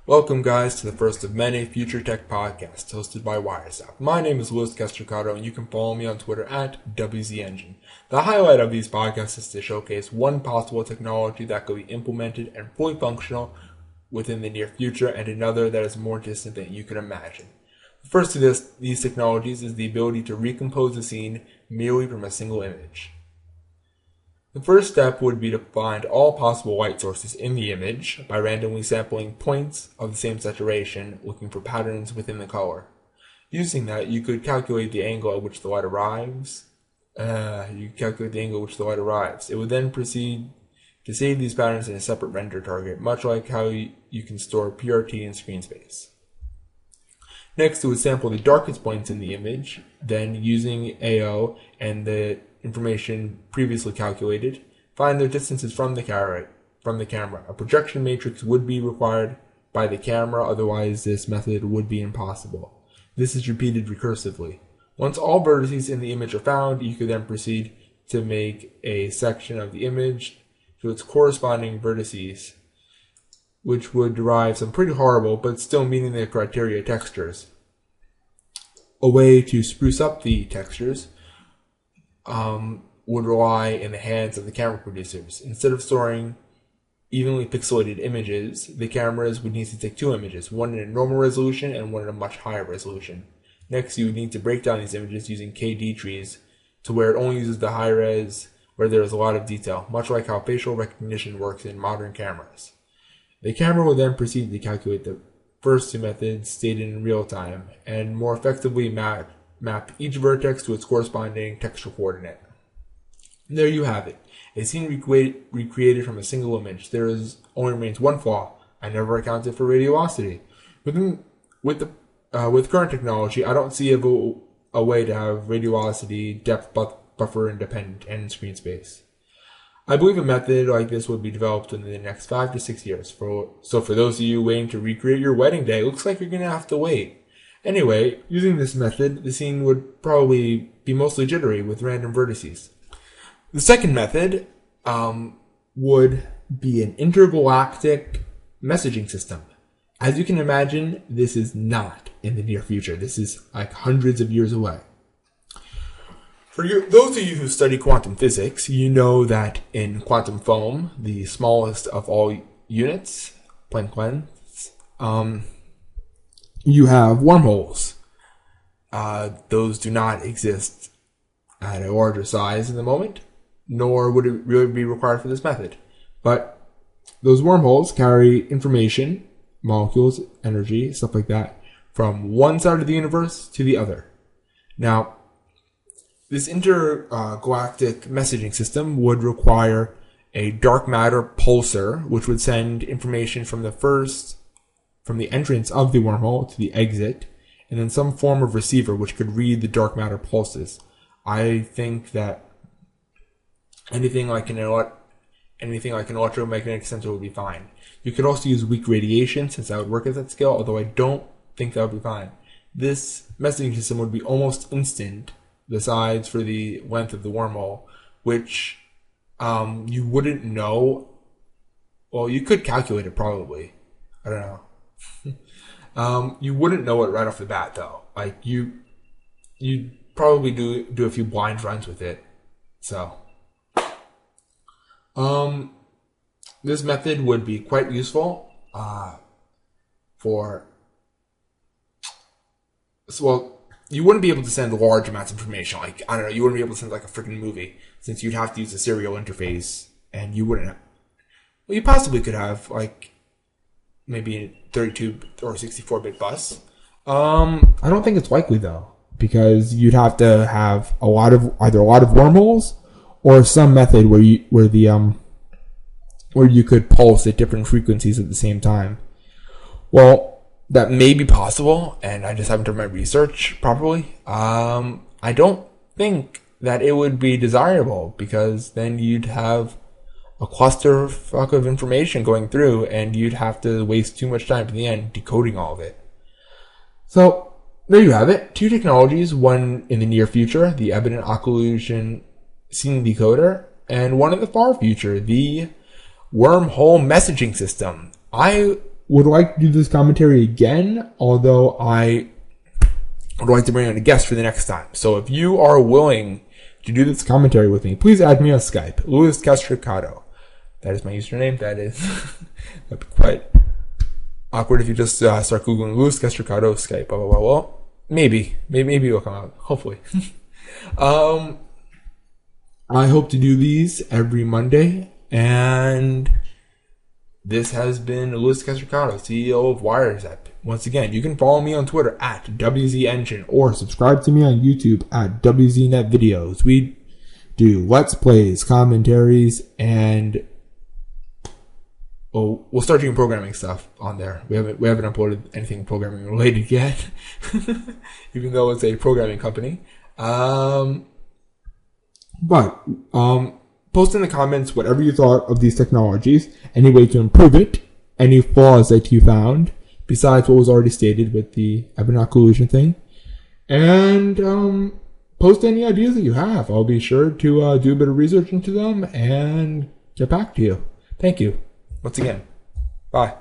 Welcome, guys, to the first of many Future Tech podcasts hosted by Zapp. My name is Louis Castricato, and you can follow me on Twitter at WZEngine. The highlight of these podcasts is to showcase one possible technology that could be implemented and fully functional within the near future, and another that is more distant than you could imagine. The first of these technologies is the ability to recompose a scene merely from a single image. The first step would be to find all possible light sources in the image by randomly sampling points of the same saturation, looking for patterns within the color. Using that, you could calculate the angle at which the light arrives. It would then proceed to save these patterns in a separate render target, much like how you can store PRT in screen space. Next, it would sample the darkest points in the image, then using AO and the information previously calculated, find their distances from the camera. A projection matrix would be required by the camera, otherwise this method would be impossible. This is repeated recursively. Once all vertices in the image are found, you could then proceed to make a section of the image to its corresponding vertices, which would derive some pretty horrible but still meeting the criteria textures. A way to spruce up the textures would rely in the hands of the camera producers. Instead of storing evenly pixelated images, the cameras would need to take two images, one in a normal resolution and one in a much higher resolution. Next, you would need to break down these images using KD trees to where it only uses the high res where there is a lot of detail, much like how facial recognition works in modern cameras. The camera will then proceed to calculate the first two methods stated in real time and more effectively map each vertex to its corresponding texture coordinate. And there you have it, a scene recreated from a single image. There only remains one flaw: I never accounted for radiosity. With current technology, I don't see a way to have radiosity depth buffer independent and in screen space. I believe a method like this would be developed in the next 5 to 6 years. So for those of you waiting to recreate your wedding day, it looks like you're going to have to wait. Anyway, using this method, the scene would probably be mostly jittery with random vertices. The second method would be an intergalactic messaging system. As you can imagine, this is not in the near future. This is like hundreds of years away. For those of you who study quantum physics, you know that in quantum foam, the smallest of all units, Planck lengths, you have wormholes. Those do not exist at a larger size in the moment, nor would it really be required for this method. But those wormholes carry information, molecules, energy, stuff like that, from one side of the universe to the other. Now, this intergalactic messaging system would require a dark matter pulsar, which would send information from the entrance of the wormhole to the exit, and then some form of receiver which could read the dark matter pulses. I think that anything like an electromagnetic sensor would be fine. You could also use weak radiation, since that would work at that scale, although I don't think that would be fine. This messaging system would be almost instant, besides for the length of the wormhole, which you wouldn't know. Well, you could calculate it probably. I don't know. You wouldn't know it right off the bat, though. Like you'd probably do a few blind runs with it. So, this method would be quite useful you wouldn't be able to send large amounts of information. Like, I don't know, you wouldn't be able to send like a freaking movie, since you'd have to use a serial interface, and you wouldn't have. Well, you possibly could have like maybe a 32 or 64-bit bus. I don't think it's likely though, because you'd have to have either a lot of wormholes or some method where you could pulse at different frequencies at the same time. Well, that may be possible, and I just haven't done my research properly. I don't think that it would be desirable, because then you'd have a clusterfuck of information going through, and you'd have to waste too much time in the end decoding all of it. So, there you have it. Two technologies, one in the near future, the evident occlusion scene decoder, and one in the far future, the wormhole messaging system. I would like to do this commentary again, although I would like to bring on a guest for the next time. So if you are willing to do this commentary with me, please add me on Skype, Louis Castricado. That is my username. That'd be quite awkward if you just start Googling Louis Castricado Skype. Blah, blah, blah. Well, maybe it'll come out. Hopefully. I hope to do these every Monday, and this has been Louis Castricado, CEO of Zapp. Once again, you can follow me on Twitter at WZEngine or subscribe to me on YouTube at WZNet Videos. We do Let's Plays, commentaries, and we'll start doing programming stuff on there. We haven't uploaded anything programming related yet, even though it's a programming company. But post in the comments whatever you thought of these technologies, any way to improve it, any flaws that you found, besides what was already stated with the Ebonok collusion thing. And post any ideas that you have. I'll be sure to do a bit of research into them and get back to you. Thank you. Once again, bye.